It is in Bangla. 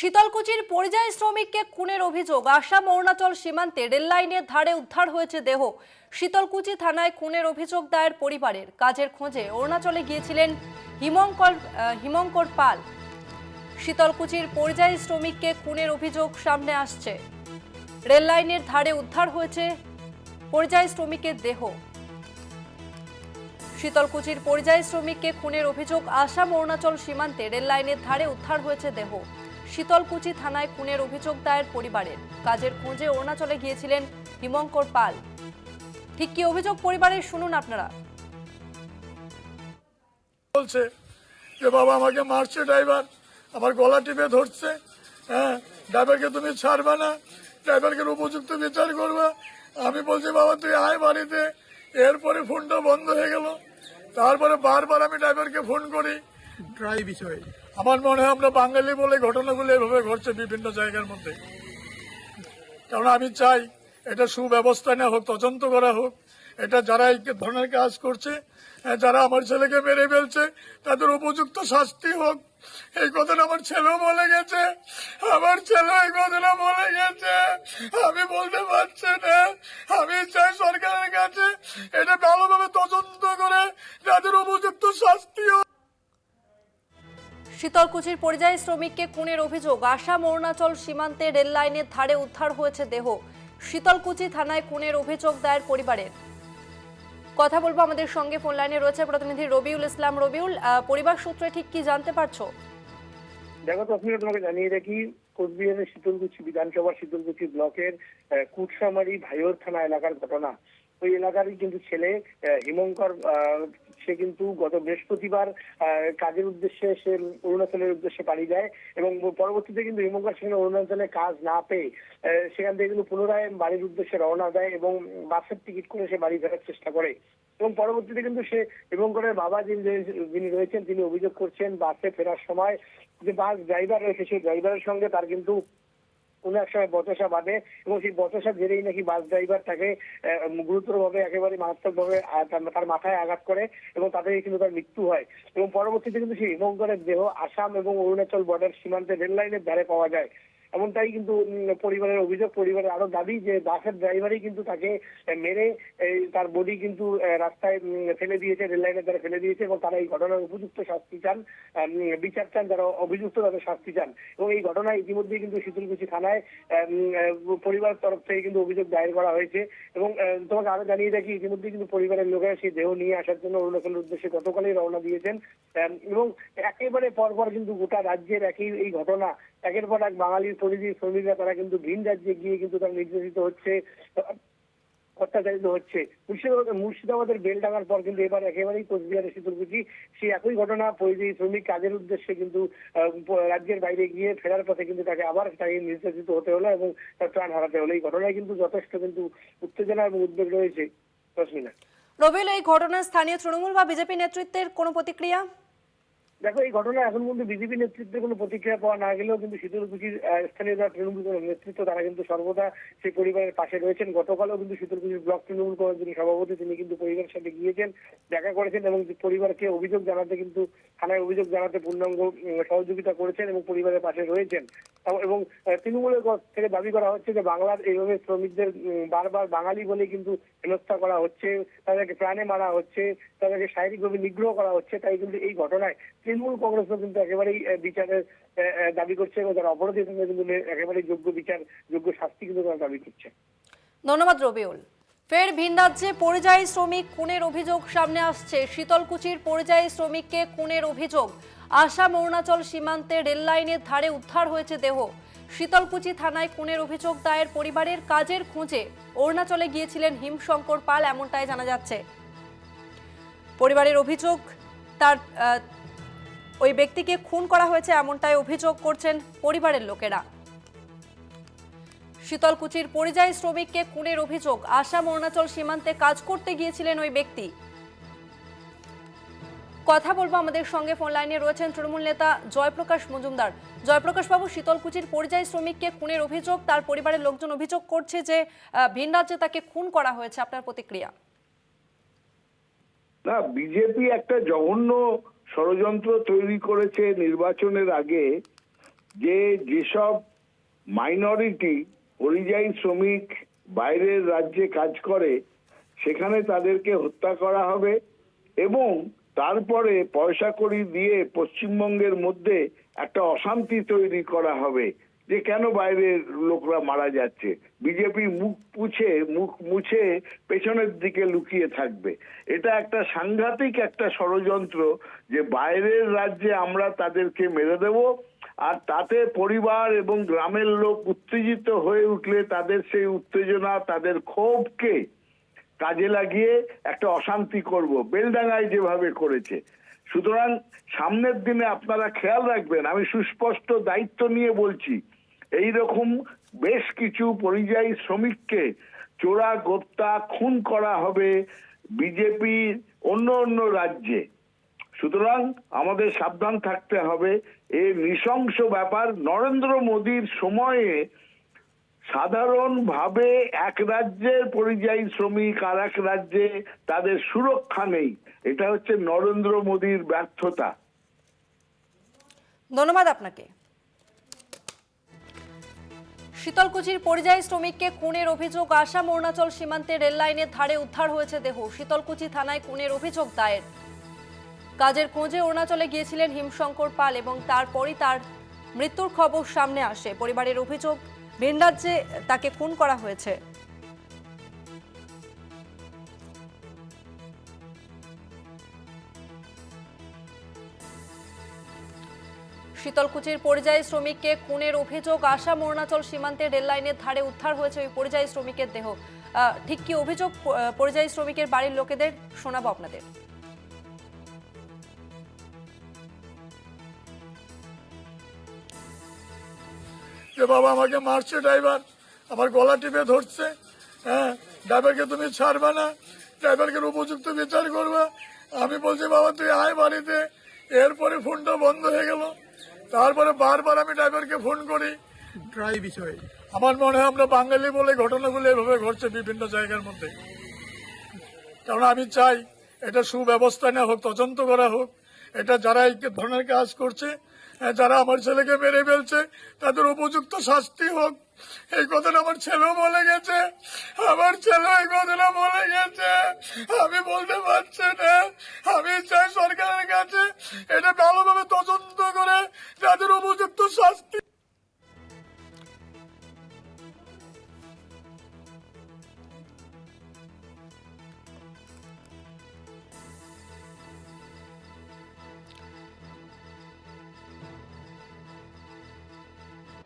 শীতলকুচির পরিযায়ী শ্রমিককে খুনের অভিযোগ। আসাম অরুণাচল সীমান্তে রেল লাইনের ধারে উদ্ধার হয়েছে দেহ। শীতলকুচি থানায় খুনের অভিযোগ দায়ের পরিবারের। কাজের খোঁজে অরুণাচলে গিয়েছিলেন হিমঙ্কর পাল। শীতলকুচির পরিযায়ী শ্রমিককে খুনের অভিযোগ সামনে আসছে। রেল লাইনের ধারে উদ্ধার হয়েছে পরিযায়ী শ্রমিকের দেহ। শীতলকুচির পরিযায়ী শ্রমিককে খুনের অভিযোগ। আসাম অরুণাচল সীমান্তে রেল লাইনের ধারে উদ্ধার হয়েছে দেহ। শীতলকুচি থানায় খুনের অভিযোগ দায়ের পরিবারের। কাজের খোঁজে অরুণাচলে গিয়েছিলেন হিমঙ্কর পাল। ঠিক কি অভিযোগ পরিবারের, শুনুন আপনারা। বলছে যে বাবা আমাকে মারছে ড্রাইভার, আমার গলা টিপে ধরছে। হ্যাঁ, ড্রাইভারকে তুমি ছাড়বে না, ড্রাইভারকে উপযুক্ত বিচার করবে। আমি বলছি বাবা তুই আয় বাড়িতে। এরপরে ফোনটা বন্ধ হয়ে গেল। তারপরে বারবার আমি ড্রাইভারকে ফোন করি ড্রাইভ বিষয়ে। আমার মনে হয় আমরা বাঙালি বলে ঘটনাগুলো এভাবে ঘটছে বিভিন্ন জায়গার মধ্যে। কারণ আমি চাই এটা সুব্যবস্থা নেওয়া হোক, তদন্ত করা হোক। এটা যারা এই ধরনের কাজ করছে, যারা আমার ছেলেকে মেরে ফেলছে, তাদের উপযুক্ত শাস্তি হোক। এই কথাটা আমার ছেলেও বলে গেছে, আমার ছেলে এই কথাটা বলে গেছে। আমি বলতে পারছি না। আমি চাই সরকারের কাছে এটা ভালোভাবে তদন্ত করে তাদের উপযুক্ত শাস্তি হোক। শীতলকুচির পরিযায়ী শ্রমিককে খুনের অভিযোগ। আসাম অরুণাচল সীমান্তে রেল লাইনের ধারে উদ্ধার হয়েছে দেহ। শীতলকুচি থানায় খুনের অভিযোগ দায়ের পরিবারের। কথা বলবো, আমাদের সঙ্গে ফোন লাইনে রয়েছে প্রতিনিধি রবিউল ইসলাম। রবিউল, পরিবার সূত্রে ঠিক কি জানতে পারছো? দেখো তো, তোমাকে জানিয়ে রাখি, কোচবিহারের শীতলকুচি বিধানসভা শীতলকুচি ব্লকের কুটসামারি ভাইয়র থানা এলাকার ঘটনা। ওই এলাকারই কিন্তু ছেলে হিমঙ্কর, সে কিন্তু গত বৃহস্পতিবার কাজের উদ্দেশ্যে সে অরুণাচলের উদ্দেশ্যে পাড়ি দেয় এবং পরবর্তীতে কিন্তু হিমঙ্কর সেখানে অরুণাচলে কাজ না পেয়ে সেখান থেকে কিন্তু পুনরায় বাড়ির উদ্দেশ্যে রওনা দেয় এবং বাসের টিকিট করে সে বাড়ি ফেরার চেষ্টা করে। এবং পরবর্তীতে কিন্তু সে হিমঙ্করের বাবা যিনি রয়েছেন তিনি অভিযোগ করছেন বাসে ফেরার সময় যে বাস ড্রাইভার রয়েছে সেই ড্রাইভারের সঙ্গে তার কিন্তু কোনো এক সময় বচসা বাঁধে এবং সেই বচসার জেরেই নাকি বাস ড্রাইভার তাকে গুরুতরভাবে, একেবারে মারাত্মকভাবে তার মাথায় আঘাত করে এবং তাতে কিন্তু তার মৃত্যু হয়। এবং পরবর্তীতে কিন্তু সেই হিমঙ্করের দেহ আসাম এবং অরুণাচল বর্ডার সীমান্তে রেল লাইনের ধারে পাওয়া যায়। এমনটাই কিন্তু পরিবারের অভিযোগ। পরিবারের আরো দাবি যে বাসের ড্রাইভারই কিন্তু তাকে মেরে তার বডি কিন্তু রাস্তায় ফেলে দিয়েছে, রেল লাইনের দ্বারা ফেলে দিয়েছে এবং তারা এই ঘটনার উপযুক্ত শাস্তি চান, বিচার চান, যারা অভিযুক্ত তাদের শাস্তি চান। এবং এই ঘটনায় ইতিমধ্যেই কিন্তু শীতলকুচি থানায় পরিবারের তরফ থেকে কিন্তু অভিযোগ দায়ের করা হয়েছে। এবং তোমাকে আরো জানিয়ে রাখি, ইতিমধ্যেই কিন্তু পরিবারের লোকেরা সেই দেহ নিয়ে আসার জন্য অরুণাচলের উদ্দেশ্যে গতকালই রওনা দিয়েছেন। এবং একেবারে পরপর কিন্তু গোটা রাজ্যের এই ঘটনা, একের পর এক বাঙালির পরিযায়ী শ্রমিকরা তারা কিন্তু ভিন রাজ্যে গিয়ে কিন্তু তারা নির্যাতিত হচ্ছে, অত্যাচারিত হচ্ছে। মুর্শিদাবাদের বেলডাঙ্গার পর কিন্তু এবার একেবারেই কোচবিহারের শীতলকুচি সেই একই ঘটনা। পরিযায়ী শ্রমিক কাজের উদ্দেশ্যে কিন্তু রাজ্যের বাইরে গিয়ে ফেরার পথে কিন্তু তাকে নির্যাতিত হতে হলো এবং তার প্রাণ হারাতে হলো। এই ঘটনায় কিন্তু যথেষ্ট কিন্তু উত্তেজনা এবং উদ্বেগ রয়েছে। রশ্মিনা। রবিউল, এই ঘটনায় স্থানীয় তৃণমূল বা বিজেপি নেতৃত্বের কোনো প্রতিক্রিয়া? দেখো, এই ঘটনায় এখন পর্যন্ত বিজেপি নেতৃত্বের কোনো প্রতিক্রিয়া পাওয়া না গেলেও কিন্তু শীতলকুচির স্থানীয় যারা তৃণমূল নেতৃত্ব তারা কিন্তু সর্বদা সেই পরিবারের পাশে রয়েছেন। গতকালও কিন্তু শীতলকুচির ব্লক তৃণমূল কংগ্রেস যিনি সভাপতি তিনি কিন্তু পরিবারের সাথে গিয়েছেন, দেখা করেছেন এবং পরিবারকে অভিযোগ জানাতে কিন্তু থানায় অভিযোগ জানাতে পূর্ণাঙ্গ সহযোগিতা করেছেন এবং পরিবারের পাশে রয়েছেন। এবং তৃণমূলের থেকে দাবি করা হচ্ছে যে বাংলার এইভাবে শ্রমিকদের বারবার বাঙালি বলে কিন্তু হেনস্থা করা হচ্ছে, তাদেরকে প্রাণে মারা হচ্ছে, তাদেরকে শারীরিকভাবে নিগ্রহ করা হচ্ছে। তাই কিন্তু এই ঘটনায় তৃণমূল কংগ্রেসও কিন্তু একেবারেই বিচারের দাবি করছে এবং যারা অপরাধী কিন্তু একেবারেই যোগ্য বিচার, যোগ্য শাস্তি কিন্তু তারা দাবি করছে। ধন্যবাদ রবিউল। ফের ভিন রাজ্যে পরিযায়ী শ্রমিক খুনের অভিযোগ সামনে আসছে। শীতলকুচির পরিযায়ী শ্রমিককে খুনের অভিযোগ। আসাম অরুণাচল সীমান্তে রেল লাইনের ধারে উদ্ধার হয়েছে দেহ। শীতলকুচি থানায় খুনের অভিযোগ দায়ের পরিবারের। কাজের খোঁজে অরুণাচলে গিয়েছিলেন হিমশঙ্কর পাল, এমনটাই জানা যাচ্ছে। পরিবারের অভিযোগ তার ওই ব্যক্তিকে খুন করা হয়েছে, এমনটাই অভিযোগ করছেন পরিবারের লোকেরা। শীতলকুচির পরিযায়ী শ্রমিককে খুনের অভিযোগ। আসাম অরুণাচল সীমান্তে কাজ করতে গিয়েছিলেন ওই ব্যক্তি। কথা বলবো, আমাদের সঙ্গে ফোন লাইনে রয়েছেন তৃণমূল নেতা জয়প্রকাশ মজুমদার। জয়প্রকাশ বাবু, শীতলকুচির পরিযায়ী শ্রমিককে খুনের অভিযোগ, তার পরিবারের লোকজন অভিযোগ করছে যে ভিন রাজ্যে তাকে খুন করা হয়েছে, আপনার প্রতিক্রিয়া? না, বিজেপি একটা জঘন্য ষড়যন্ত্র তৈরি করেছে নির্বাচনের আগে যে যেসব মাইনরিটি পরিযায়ী শ্রমিক বাইরের রাজ্যে কাজ করে সেখানে তাদেরকে হত্যা করা হবে এবং তারপরে পয়সা কড়ি দিয়ে পশ্চিমবঙ্গের মধ্যে একটা অশান্তি তৈরি করা হবে যে কেন বাইরের লোকরা মারা যাচ্ছে। বিজেপি মুখ মুছে পেছনের দিকে লুকিয়ে থাকবে। এটা একটা সাংঘাতিক একটা ষড়যন্ত্র যে বাইরের রাজ্যে আমরা তাদেরকে মেরে দেব, আর তাতে পরিবার এবং গ্রামের লোক উত্তেজিত হয়ে উঠলে তাদের সেই উত্তেজনা, তাদের ক্ষোভকে কাজে লাগিয়ে একটা অশান্তি করব, বেলডাঙ্গায় যেভাবে করেছে। সুতরাং সামনের দিনে আপনারা খেয়াল রাখবেন, আমি সুস্পষ্ট দায়িত্ব নিয়ে বলছি, এই রকম বেশ কিছু পরিযায়ী শ্রমিককে চোরা গোপ্তা খুন করা হবে বিজেপির অন্য অন্য রাজ্যে। সুতরাং আমাদের সাবধান থাকতে হবে। এই নৃশংস ব্যাপার নরেন্দ্র মোদীর সময়ে সাধারণভাবে এক রাজ্যের পরিযায়ী শ্রমিক আর এক রাজ্যে তাদের সুরক্ষা নেই। এটা হচ্ছে নরেন্দ্র মোদীর ব্যর্থতা। ধন্যবাদ আপনাকে। শীতলকুচির পরিযায়ী শ্রমিককে খুনের অভিযোগ, আসাম অরুণাচল সীমান্তে রেল লাইনের ধারে উদ্ধার হয়েছে দেহ। শীতলকুচি থানায় খুনের অভিযোগ দায়ের। কাজের খোঁজে অরুণাচলে গিয়েছিলেন হিমশঙ্কর পাল এবং তারপরই তার মৃত্যুর খবর সামনে আসে। পরিবারের অভিযোগ, ভিন রাজ্যে তাকে খুন করা হয়েছে। শীতলকুচির পরিযায়ী শ্রমিককে খুনের অভিযোগ, আসাম অরুণাচল সীমান্তে রেল লাইনের ধারে উদ্ধার হয়েছে ওই পরিযায়ী শ্রমিকের দেহ। ঠিক কি অভিযোগ পরিযায়ী শ্রমিকের বাড়ির লোকেদের, শোনাবো আপনাদের। যে বাবা আমাকে মারছে ড্রাইভার, আমার গলা টিপে ধরছে, হ্যাঁ, ড্রাইভারকে তুমি ছাড়বে না, ড্রাইভারকে উপযুক্ত বিচার করবা। আমি বলছি বাবা তুই আয় বাড়িতে। এরপরে ফোনটা বন্ধ হয়ে গেল। তারপরে বারবার আমি ড্রাইভারকে ফোন করি ড্রাই বিষয়ে। আমার মনে হয় আমরা বাঙালি বলে ঘটনাগুলো এভাবে ঘটছে বিভিন্ন জায়গার মধ্যে। কারণ আমি চাই এটা সুব্যবস্থা নেওয়া হোক, তদন্ত করা হোক। এটা যারা এই ধরনের কাজ করছে, যারা আমার ছেলেকে মেরে ফেলছে, তাদের উপযুক্ত শাস্তি হোক। এই কথাটা আমার ছেলেও বলে গেছে, আমার ছেলে এই কথাটা বলে গেছে। আমি বলতে পারছি না। আমি চাই সরকারের কাছে এটা ভালোভাবে তদন্ত করে তাদের উপযুক্ত শাস্তি